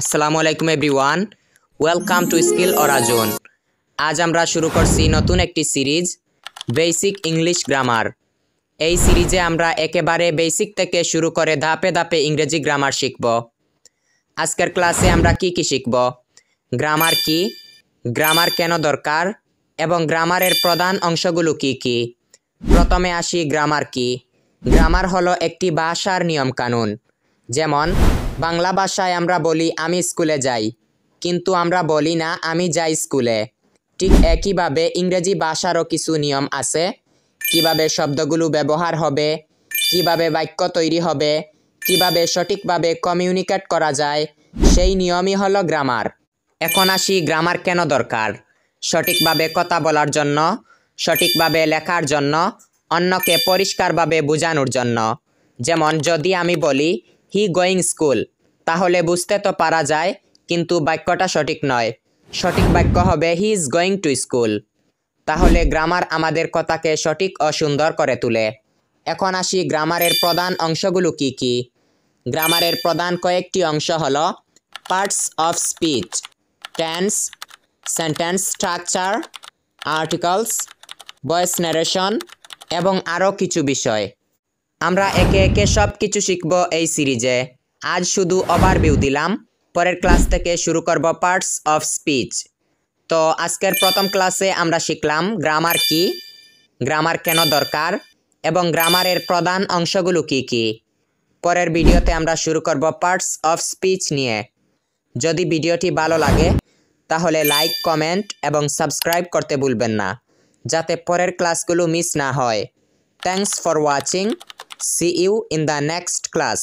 আসসালামু আলাইকুম everyone, welcome to skill অরাজন। আজ আমরা শুরু করছি নতুন একটি সিরিজ, বেসিক ইংলিশ গ্রামার। এই সিরিজে আমরা একেবারে বেসিক থেকে শুরু করে ধাপে ধাপে ইংরেজি গ্রামার শিখব। আজকের ক্লাসে আমরা কি কি শিখব? গ্রামার কি, গ্রামার কেন দরকার এবং গ্রামারের প্রধান অংশগুলো কি কি। প্রথমে আসি গ্রামার কি। গ্রামার হলো একটি ভাষার নিয়মকানুন। যেমন বাংলা ভাষায় আমরা বলি আমি স্কুলে যাই, কিন্তু আমরা বলি না আমি যাই স্কুলে। ঠিক একইভাবে ইংরেজি ভাষারও কিছু নিয়ম আছে, কিভাবে শব্দগুলো ব্যবহার হবে, কিভাবে বাক্য তৈরি হবে, কিভাবে সঠিকভাবে কমিউনিকেট করা যায়, সেই নিয়মই হলো গ্রামার। এখন আসি গ্রামার কেন দরকার। সঠিকভাবে কথা বলার জন্য, সঠিকভাবে লেখার জন্য, অন্যকে পরিষ্কারভাবে বোঝানোর জন্য। যেমন যদি আমি বলি হি গোয়িং স্কুল, তাহলে বুঝতে তো পারা যায়, কিন্তু বাক্যটা সঠিক নয়। সঠিক বাক্য হবে he is going to school. তাহলে গ্রামার আমাদের কথাকে সঠিক ও সুন্দর করে তোলে। এখন আসি গ্রামারের প্রধান অংশগুলো কি কি। গ্রামারের প্রধান কয়েকটি অংশ হলো parts of speech, tense, sentence structure, articles, voice narration এবং আরও কিছু বিষয়। আমরা একে একে সব কিছু শিখব এই সিরিজে। আজ শুধু ওভারভিউ দিলাম, পরের ক্লাস থেকে শুরু করব পার্টস অফ স্পিচ। তো আজকের প্রথম ক্লাসে আমরা শিখলাম গ্রামার কি, গ্রামার কেন দরকার এবং গ্রামারের প্রধান অংশগুলো কি কি। পরের ভিডিওতে আমরা শুরু করব পার্টস অফ স্পিচ নিয়ে। যদি ভিডিওটি ভালো লাগে তাহলে লাইক, কমেন্ট এবং সাবস্ক্রাইব করতে ভুলবেন না, যাতে পরের ক্লাসগুলো মিস না হয়। Thanks for watching. See you in the next class.